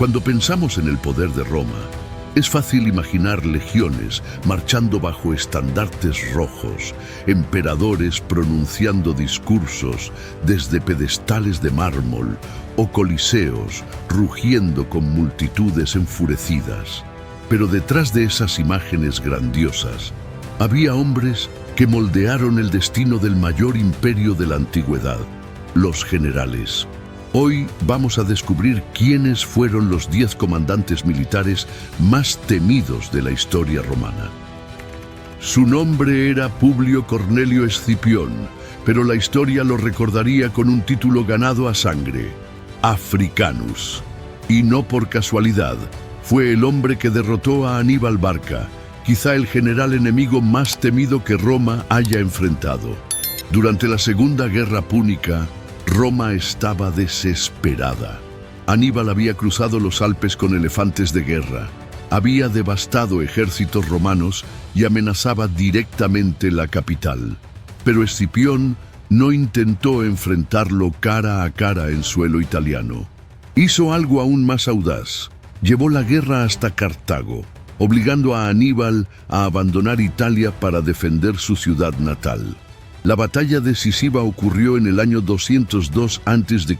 Cuando pensamos en el poder de Roma, es fácil imaginar legiones marchando bajo estandartes rojos, emperadores pronunciando discursos desde pedestales de mármol o coliseos rugiendo con multitudes enfurecidas. Pero detrás de esas imágenes grandiosas, había hombres que moldearon el destino del mayor imperio de la antigüedad, los generales. Hoy vamos a descubrir quiénes fueron los 10 comandantes militares más temidos de la historia romana. Su nombre era Publio Cornelio Escipión, pero la historia lo recordaría con un título ganado a sangre: Africanus. Y no por casualidad, fue el hombre que derrotó a Aníbal Barca, quizá el general enemigo más temido que Roma haya enfrentado. Durante la Segunda Guerra Púnica, Roma estaba desesperada. Aníbal había cruzado los Alpes con elefantes de guerra, había devastado ejércitos romanos y amenazaba directamente la capital. Pero Escipión no intentó enfrentarlo cara a cara en suelo italiano. Hizo algo aún más audaz. Llevó la guerra hasta Cartago, obligando a Aníbal a abandonar Italia para defender su ciudad natal. La batalla decisiva ocurrió en el año 202 a.C.,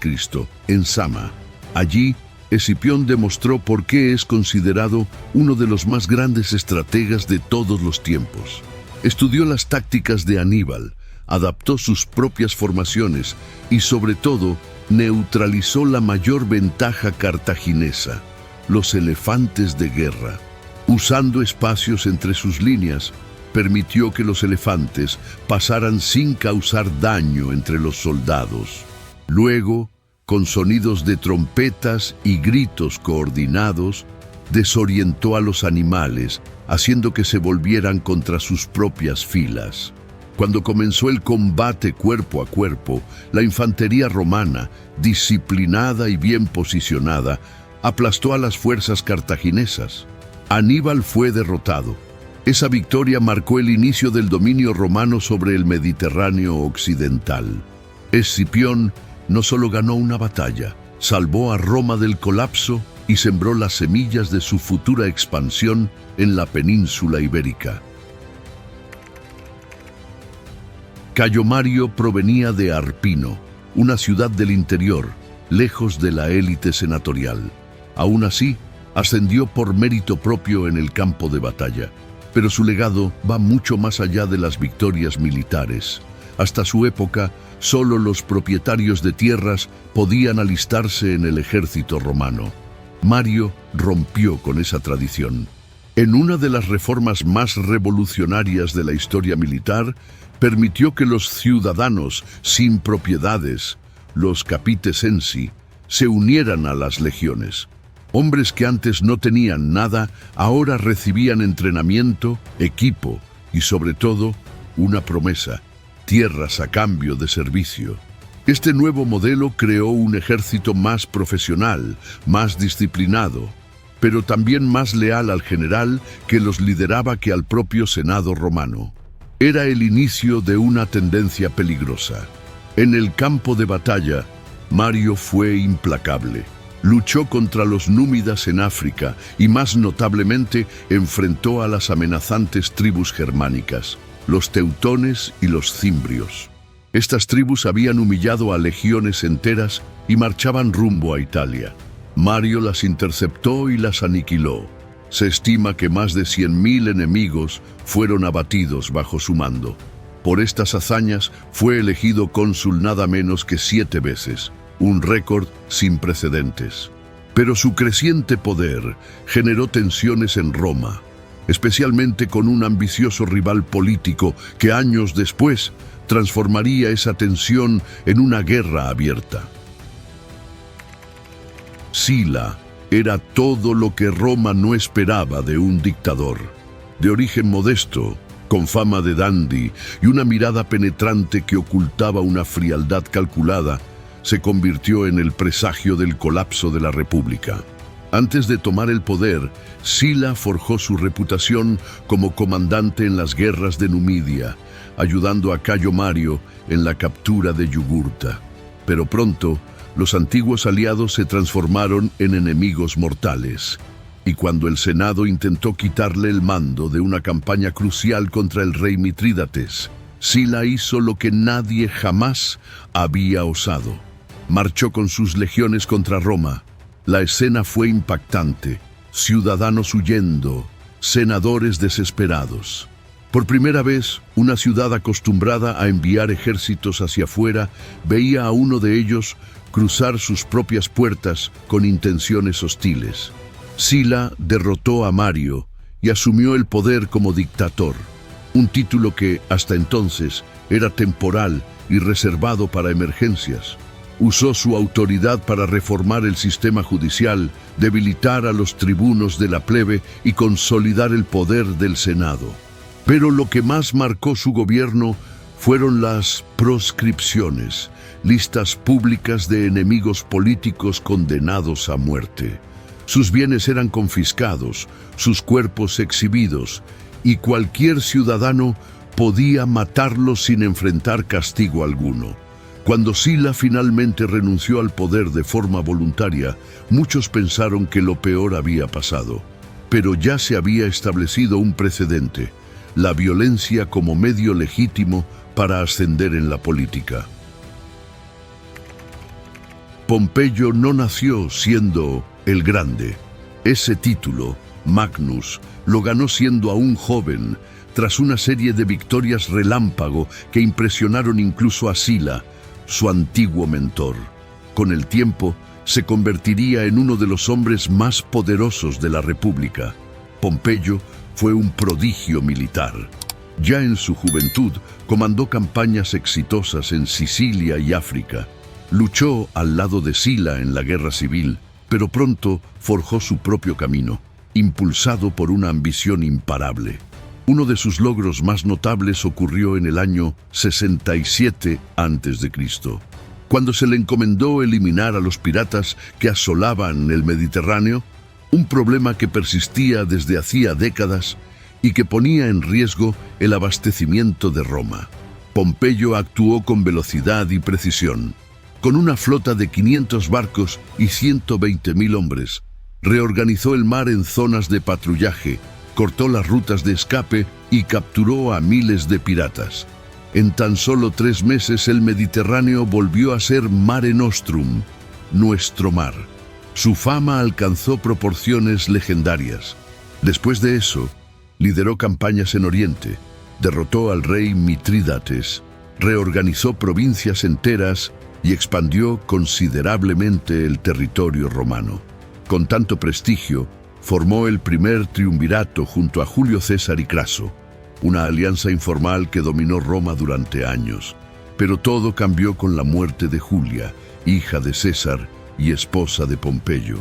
en Zama. Allí, Escipión demostró por qué es considerado uno de los más grandes estrategas de todos los tiempos. Estudió las tácticas de Aníbal, adaptó sus propias formaciones y, sobre todo, neutralizó la mayor ventaja cartaginesa: los elefantes de guerra. Usando espacios entre sus líneas, permitió que los elefantes pasaran sin causar daño entre los soldados. Luego, con sonidos de trompetas y gritos coordinados, desorientó a los animales, haciendo que se volvieran contra sus propias filas. Cuando comenzó el combate cuerpo a cuerpo, la infantería romana, disciplinada y bien posicionada, aplastó a las fuerzas cartaginesas. Aníbal fue derrotado. Esa victoria marcó el inicio del dominio romano sobre el Mediterráneo occidental. Escipión no solo ganó una batalla, salvó a Roma del colapso y sembró las semillas de su futura expansión en la península ibérica. Cayo Mario provenía de Arpino, una ciudad del interior, lejos de la élite senatorial. Aún así, ascendió por mérito propio en el campo de batalla. Pero su legado va mucho más allá de las victorias militares. Hasta su época, solo los propietarios de tierras podían alistarse en el ejército romano. Mario rompió con esa tradición. En una de las reformas más revolucionarias de la historia militar, permitió que los ciudadanos sin propiedades, los capitecensi, se unieran a las legiones. Hombres que antes no tenían nada, ahora recibían entrenamiento, equipo y, sobre todo, una promesa: tierras a cambio de servicio. Este nuevo modelo creó un ejército más profesional, más disciplinado, pero también más leal al general que los lideraba que al propio Senado romano. Era el inicio de una tendencia peligrosa. En el campo de batalla, Mario fue implacable. Luchó contra los númidas en África y, más notablemente, enfrentó a las amenazantes tribus germánicas, los teutones y los cimbrios. Estas tribus habían humillado a legiones enteras y marchaban rumbo a Italia. Mario las interceptó y las aniquiló. Se estima que más de 100.000 enemigos fueron abatidos bajo su mando. Por estas hazañas fue elegido cónsul nada menos que 7 veces. Un récord sin precedentes. Pero su creciente poder generó tensiones en Roma, especialmente con un ambicioso rival político que años después transformaría esa tensión en una guerra abierta. Sila era todo lo que Roma no esperaba de un dictador. De origen modesto, con fama de dandy y una mirada penetrante que ocultaba una frialdad calculada, se convirtió en el presagio del colapso de la República. Antes de tomar el poder, Sila forjó su reputación como comandante en las guerras de Numidia, ayudando a Cayo Mario en la captura de Yugurta. Pero pronto, los antiguos aliados se transformaron en enemigos mortales. Y cuando el Senado intentó quitarle el mando de una campaña crucial contra el rey Mitrídates, Sila hizo lo que nadie jamás había osado. Marchó con sus legiones contra Roma. La escena fue impactante. Ciudadanos huyendo, senadores desesperados. Por primera vez, una ciudad acostumbrada a enviar ejércitos hacia afuera veía a uno de ellos cruzar sus propias puertas con intenciones hostiles. Sila derrotó a Mario y asumió el poder como dictador, un título que, hasta entonces, era temporal y reservado para emergencias. Usó su autoridad para reformar el sistema judicial, debilitar a los tribunos de la plebe y consolidar el poder del Senado. Pero lo que más marcó su gobierno fueron las proscripciones, listas públicas de enemigos políticos condenados a muerte. Sus bienes eran confiscados, sus cuerpos exhibidos, y cualquier ciudadano podía matarlos sin enfrentar castigo alguno. Cuando Sila finalmente renunció al poder de forma voluntaria, muchos pensaron que lo peor había pasado. Pero ya se había establecido un precedente: la violencia como medio legítimo para ascender en la política. Pompeyo no nació siendo el Grande. Ese título, Magnus, lo ganó siendo aún joven, tras una serie de victorias relámpago que impresionaron incluso a Sila, su antiguo mentor. Con el tiempo, se convertiría en uno de los hombres más poderosos de la República. Pompeyo fue un prodigio militar. Ya en su juventud, comandó campañas exitosas en Sicilia y África. Luchó al lado de Sila en la guerra civil, pero pronto forjó su propio camino, impulsado por una ambición imparable. Uno de sus logros más notables ocurrió en el año 67 a.C., cuando se le encomendó eliminar a los piratas que asolaban el Mediterráneo, un problema que persistía desde hacía décadas y que ponía en riesgo el abastecimiento de Roma. Pompeyo actuó con velocidad y precisión. Con una flota de 500 barcos y 120.000 hombres, reorganizó el mar en zonas de patrullaje, cortó las rutas de escape y capturó a miles de piratas. En tan solo 3 meses el Mediterráneo volvió a ser Mare Nostrum, nuestro mar. Su fama alcanzó proporciones legendarias. Después de eso, lideró campañas en Oriente, derrotó al rey Mitrídates, reorganizó provincias enteras y expandió considerablemente el territorio romano. Con tanto prestigio, formó el primer triunvirato junto a Julio César y Craso, una alianza informal que dominó Roma durante años. Pero todo cambió con la muerte de Julia, hija de César y esposa de Pompeyo.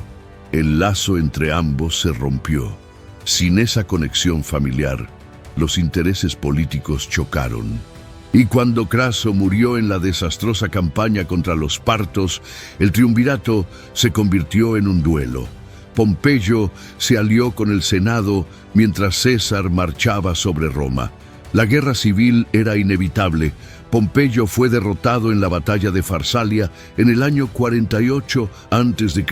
El lazo entre ambos se rompió. Sin esa conexión familiar, los intereses políticos chocaron. Y cuando Craso murió en la desastrosa campaña contra los partos, el triunvirato se convirtió en un duelo. Pompeyo se alió con el Senado mientras César marchaba sobre Roma. La guerra civil era inevitable. Pompeyo fue derrotado en la batalla de Farsalia en el año 48 a.C.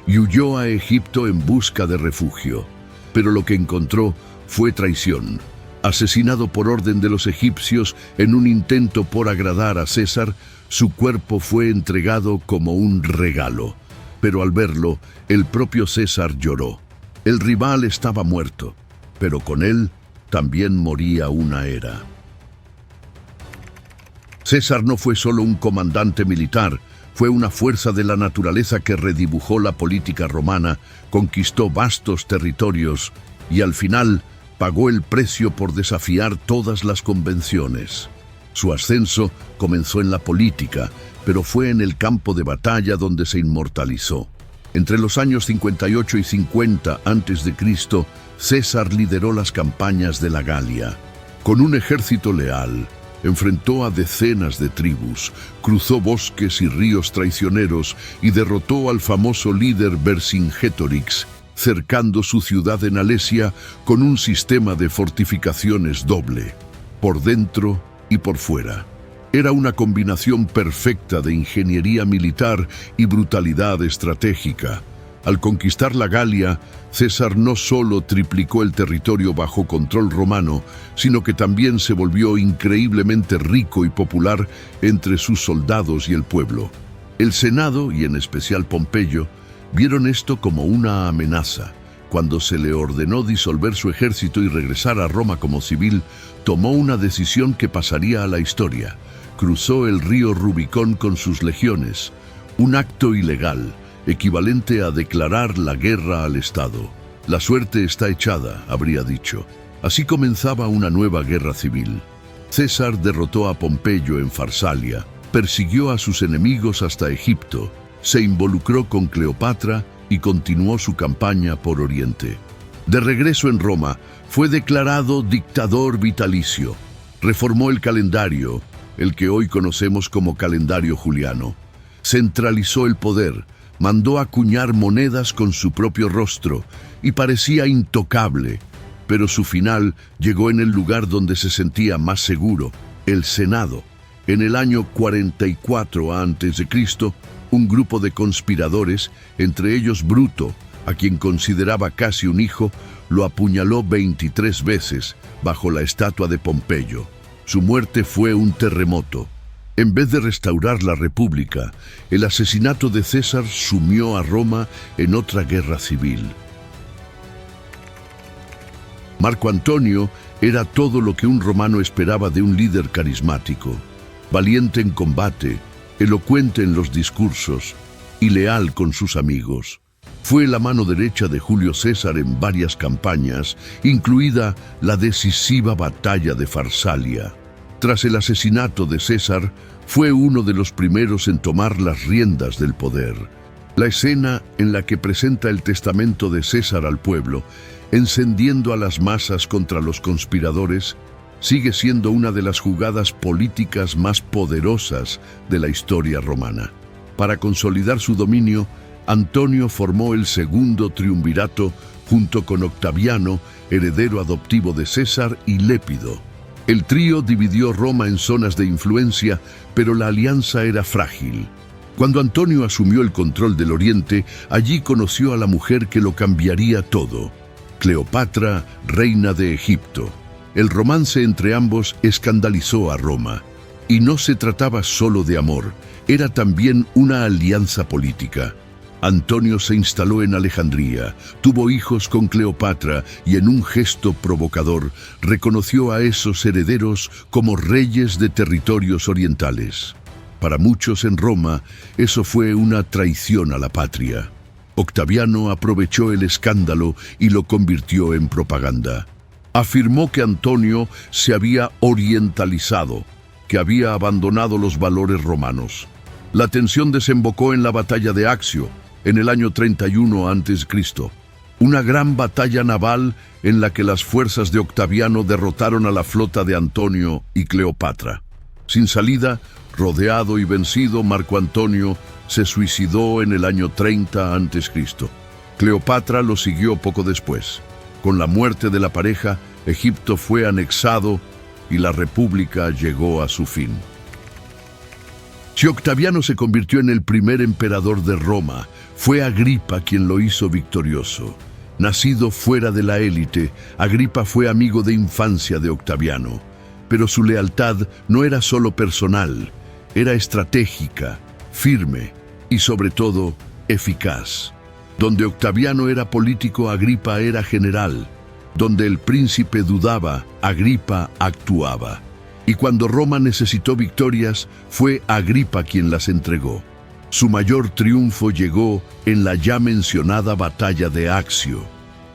y huyó a Egipto en busca de refugio. Pero lo que encontró fue traición. Asesinado por orden de los egipcios en un intento por agradar a César, su cuerpo fue entregado como un regalo. Pero al verlo, el propio César lloró. El rival estaba muerto, pero con él también moría una era. César no fue solo un comandante militar, fue una fuerza de la naturaleza que redibujó la política romana, conquistó vastos territorios y al final pagó el precio por desafiar todas las convenciones. Su ascenso comenzó en la política, pero fue en el campo de batalla donde se inmortalizó. Entre los años 58 y 50 a.C., César lideró las campañas de la Galia. Con un ejército leal, enfrentó a decenas de tribus, cruzó bosques y ríos traicioneros y derrotó al famoso líder Vercingétorix, cercando su ciudad en Alesia con un sistema de fortificaciones doble, por dentro y por fuera. Era una combinación perfecta de ingeniería militar y brutalidad estratégica. Al conquistar la Galia, César no solo triplicó el territorio bajo control romano, sino que también se volvió increíblemente rico y popular entre sus soldados y el pueblo. El Senado, y en especial Pompeyo, vieron esto como una amenaza. Cuando se le ordenó disolver su ejército y regresar a Roma como civil, tomó una decisión que pasaría a la historia. Cruzó el río Rubicón con sus legiones, un acto ilegal, equivalente a declarar la guerra al Estado. La suerte está echada, habría dicho. Así comenzaba una nueva guerra civil. César derrotó a Pompeyo en Farsalia, persiguió a sus enemigos hasta Egipto, se involucró con Cleopatra y continuó su campaña por Oriente. De regreso en Roma, fue declarado dictador vitalicio. Reformó el calendario, el que hoy conocemos como calendario juliano. Centralizó el poder, mandó acuñar monedas con su propio rostro y parecía intocable, pero su final llegó en el lugar donde se sentía más seguro, el Senado. En el año 44 a.C., un grupo de conspiradores, entre ellos Bruto, a quien consideraba casi un hijo, lo apuñaló 23 veces bajo la estatua de Pompeyo. Su muerte fue un terremoto. En vez de restaurar la República, el asesinato de César sumió a Roma en otra guerra civil. Marco Antonio era todo lo que un romano esperaba de un líder carismático, valiente en combate, elocuente en los discursos y leal con sus amigos. Fue la mano derecha de Julio César en varias campañas, incluida la decisiva batalla de Farsalia. Tras el asesinato de César, fue uno de los primeros en tomar las riendas del poder. La escena en la que presenta el testamento de César al pueblo, encendiendo a las masas contra los conspiradores, sigue siendo una de las jugadas políticas más poderosas de la historia romana. Para consolidar su dominio, Antonio formó el segundo triunvirato junto con Octaviano, heredero adoptivo de César, y Lépido. El trío dividió Roma en zonas de influencia, pero la alianza era frágil. Cuando Antonio asumió el control del Oriente, allí conoció a la mujer que lo cambiaría todo, Cleopatra, reina de Egipto. El romance entre ambos escandalizó a Roma. Y no se trataba solo de amor, era también una alianza política. Antonio se instaló en Alejandría, tuvo hijos con Cleopatra y en un gesto provocador reconoció a esos herederos como reyes de territorios orientales. Para muchos en Roma, eso fue una traición a la patria. Octaviano aprovechó el escándalo y lo convirtió en propaganda. Afirmó que Antonio se había orientalizado, que había abandonado los valores romanos. La tensión desembocó en la batalla de Accio, en el año 31 a.C., una gran batalla naval en la que las fuerzas de Octaviano derrotaron a la flota de Antonio y Cleopatra. Sin salida, rodeado y vencido, Marco Antonio se suicidó en el año 30 a.C. Cleopatra lo siguió poco después. Con la muerte de la pareja, Egipto fue anexado y la República llegó a su fin. Si Octaviano se convirtió en el primer emperador de Roma, fue Agripa quien lo hizo victorioso. Nacido fuera de la élite, Agripa fue amigo de infancia de Octaviano. Pero su lealtad no era solo personal, era estratégica, firme y sobre todo eficaz. Donde Octaviano era político, Agripa era general. Donde el príncipe dudaba, Agripa actuaba. Y cuando Roma necesitó victorias, fue Agripa quien las entregó. Su mayor triunfo llegó en la ya mencionada batalla de Accio.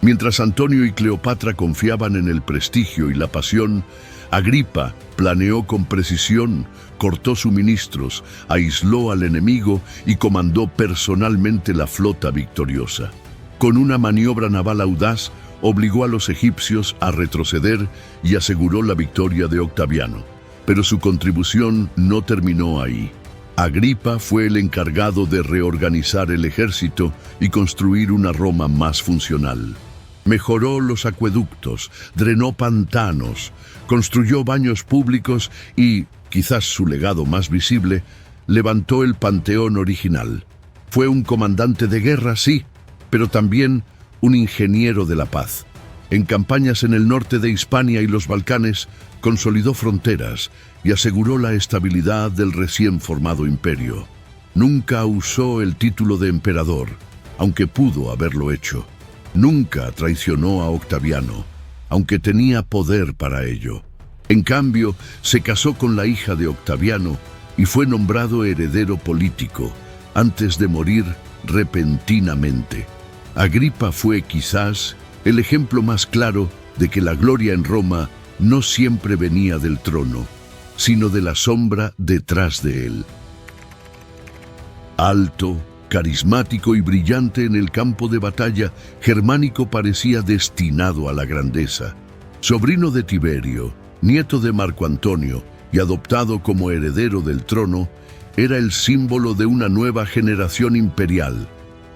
Mientras Antonio y Cleopatra confiaban en el prestigio y la pasión, Agripa planeó con precisión, cortó suministros, aisló al enemigo y comandó personalmente la flota victoriosa. Con una maniobra naval audaz, obligó a los egipcios a retroceder y aseguró la victoria de Octaviano. Pero su contribución no terminó ahí. Agripa fue el encargado de reorganizar el ejército y construir una Roma más funcional. Mejoró los acueductos, drenó pantanos, construyó baños públicos y, quizás su legado más visible, levantó el panteón original. Fue un comandante de guerra, sí, pero también un ingeniero de la paz. En campañas en el norte de Hispania y los Balcanes, consolidó fronteras y aseguró la estabilidad del recién formado imperio. Nunca usó el título de emperador, aunque pudo haberlo hecho. Nunca traicionó a Octaviano, aunque tenía poder para ello. En cambio, se casó con la hija de Octaviano y fue nombrado heredero político, antes de morir repentinamente. Agripa fue quizás el ejemplo más claro de que la gloria en Roma no siempre venía del trono, sino de la sombra detrás de él. Alto, carismático y brillante en el campo de batalla, Germánico parecía destinado a la grandeza. Sobrino de Tiberio, nieto de Marco Antonio y adoptado como heredero del trono, era el símbolo de una nueva generación imperial.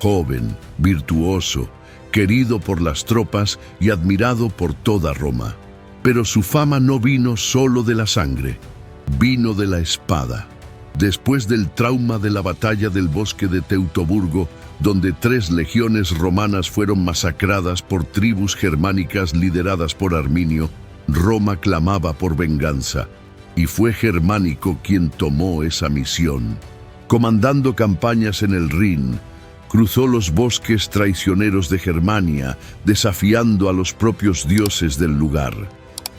Joven, virtuoso, querido por las tropas y admirado por toda Roma. Pero su fama no vino solo de la sangre, vino de la espada. Después del trauma de la batalla del bosque de Teutoburgo, donde 3 legiones romanas fueron masacradas por tribus germánicas lideradas por Arminio, Roma clamaba por venganza, y fue Germánico quien tomó esa misión. Comandando campañas en el Rin, cruzó los bosques traicioneros de Germania, desafiando a los propios dioses del lugar.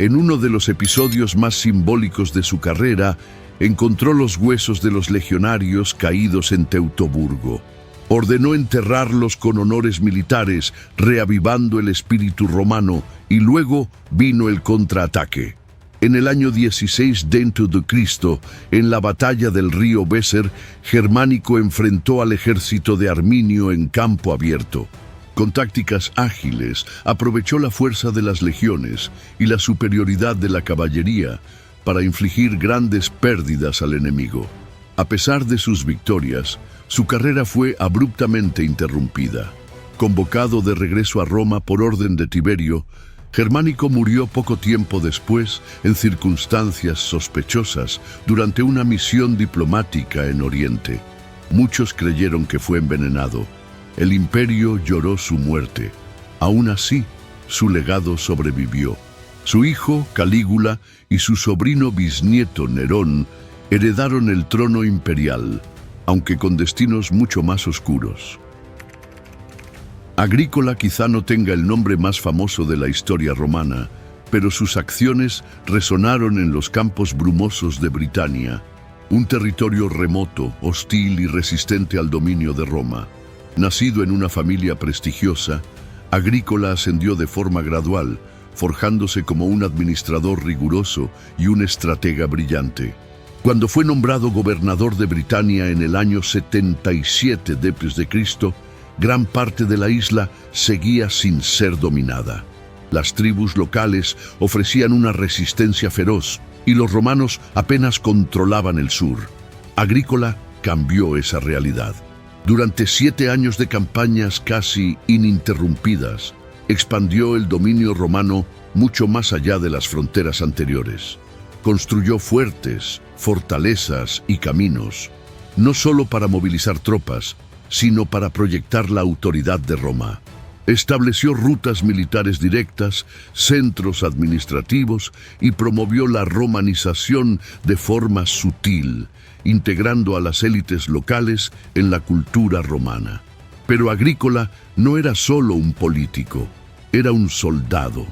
En uno de los episodios más simbólicos de su carrera, encontró los huesos de los legionarios caídos en Teutoburgo. Ordenó enterrarlos con honores militares, reavivando el espíritu romano, y luego vino el contraataque. En el año 16 d.C., en la batalla del río Weser, Germánico enfrentó al ejército de Arminio en campo abierto. Con tácticas ágiles, aprovechó la fuerza de las legiones y la superioridad de la caballería para infligir grandes pérdidas al enemigo. A pesar de sus victorias, su carrera fue abruptamente interrumpida. Convocado de regreso a Roma por orden de Tiberio, Germánico murió poco tiempo después en circunstancias sospechosas durante una misión diplomática en Oriente. Muchos creyeron que fue envenenado. El imperio lloró su muerte. Aún así, su legado sobrevivió. Su hijo, Calígula, y su sobrino bisnieto, Nerón, heredaron el trono imperial, aunque con destinos mucho más oscuros. Agrícola quizá no tenga el nombre más famoso de la historia romana, pero sus acciones resonaron en los campos brumosos de Britania, un territorio remoto, hostil y resistente al dominio de Roma. Nacido en una familia prestigiosa, Agrícola ascendió de forma gradual, forjándose como un administrador riguroso y un estratega brillante. Cuando fue nombrado gobernador de Britania en el año 77 d.C., gran parte de la isla seguía sin ser dominada. Las tribus locales ofrecían una resistencia feroz y los romanos apenas controlaban el sur. Agrícola cambió esa realidad. Durante 7 años de campañas casi ininterrumpidas, expandió el dominio romano mucho más allá de las fronteras anteriores. Construyó fuertes, fortalezas y caminos, no solo para movilizar tropas, sino para proyectar la autoridad de Roma. Estableció rutas militares directas, centros administrativos y promovió la romanización de forma sutil, integrando a las élites locales en la cultura romana. Pero Agrícola no era solo un político, era un soldado.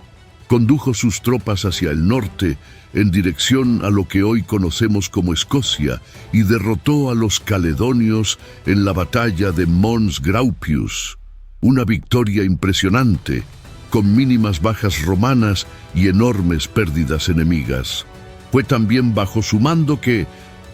Condujo sus tropas hacia el norte en dirección a lo que hoy conocemos como Escocia y derrotó a los caledonios en la batalla de Mons Graupius. Una victoria impresionante, con mínimas bajas romanas y enormes pérdidas enemigas. Fue también bajo su mando que,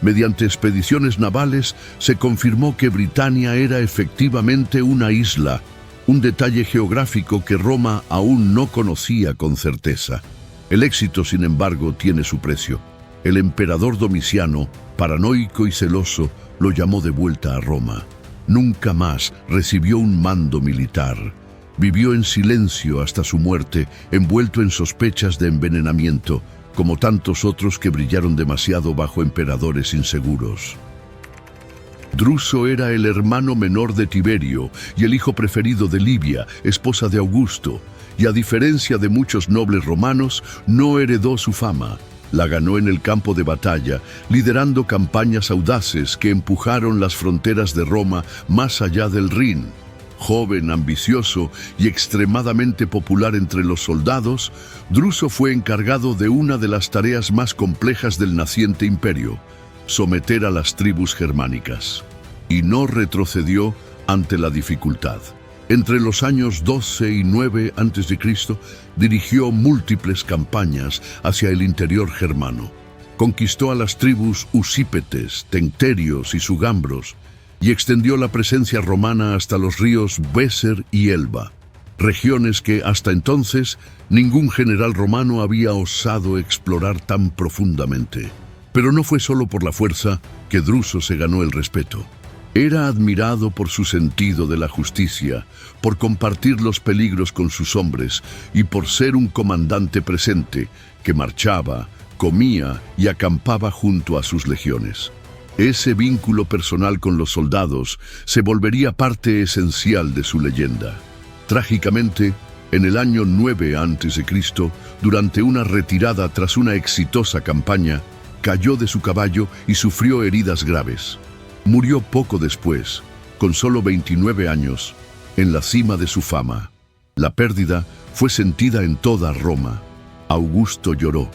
mediante expediciones navales, se confirmó que Britania era efectivamente una isla, un detalle geográfico que Roma aún no conocía con certeza. El éxito, sin embargo, tiene su precio. El emperador Domiciano, paranoico y celoso, lo llamó de vuelta a Roma. Nunca más recibió un mando militar. Vivió en silencio hasta su muerte, envuelto en sospechas de envenenamiento, como tantos otros que brillaron demasiado bajo emperadores inseguros. Druso era el hermano menor de Tiberio y el hijo preferido de Livia, esposa de Augusto, y a diferencia de muchos nobles romanos, no heredó su fama. La ganó en el campo de batalla, liderando campañas audaces que empujaron las fronteras de Roma más allá del Rin. Joven, ambicioso y extremadamente popular entre los soldados, Druso fue encargado de una de las tareas más complejas del naciente imperio: someter a las tribus germánicas. Y no retrocedió ante la dificultad. Entre los años 12 y 9 a.C., dirigió múltiples campañas hacia el interior germano. Conquistó a las tribus usípetes, tencterios y sugambros, y extendió la presencia romana hasta los ríos Weser y Elba, regiones que hasta entonces ningún general romano había osado explorar tan profundamente. Pero no fue solo por la fuerza que Druso se ganó el respeto. Era admirado por su sentido de la justicia, por compartir los peligros con sus hombres y por ser un comandante presente que marchaba, comía y acampaba junto a sus legiones. Ese vínculo personal con los soldados se volvería parte esencial de su leyenda. Trágicamente, en el año 9 a.C., durante una retirada tras una exitosa campaña, cayó de su caballo y sufrió heridas graves. Murió poco después, con solo 29 años, en la cima de su fama. La pérdida fue sentida en toda Roma. Augusto lloró.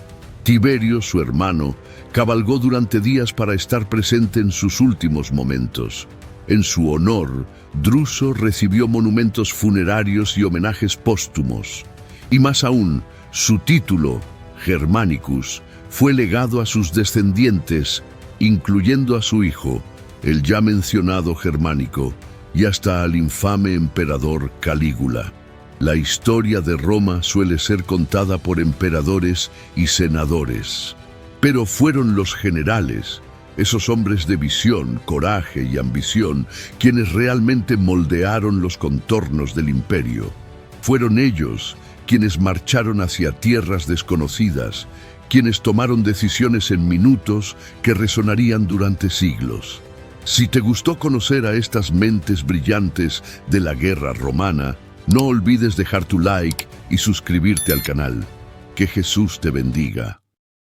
Tiberio, su hermano, cabalgó durante días para estar presente en sus últimos momentos. En su honor, Druso recibió monumentos funerarios y homenajes póstumos. Y más aún, su título, Germanicus, fue legado a sus descendientes, incluyendo a su hijo, el ya mencionado Germánico, y hasta al infame emperador Calígula. La historia de Roma suele ser contada por emperadores y senadores, pero fueron los generales, esos hombres de visión, coraje y ambición, quienes realmente moldearon los contornos del imperio. Fueron ellos quienes marcharon hacia tierras desconocidas, quienes tomaron decisiones en minutos que resonarían durante siglos. Si te gustó conocer a estas mentes brillantes de la guerra romana, no olvides dejar tu like y suscribirte al canal. Que Jesús te bendiga.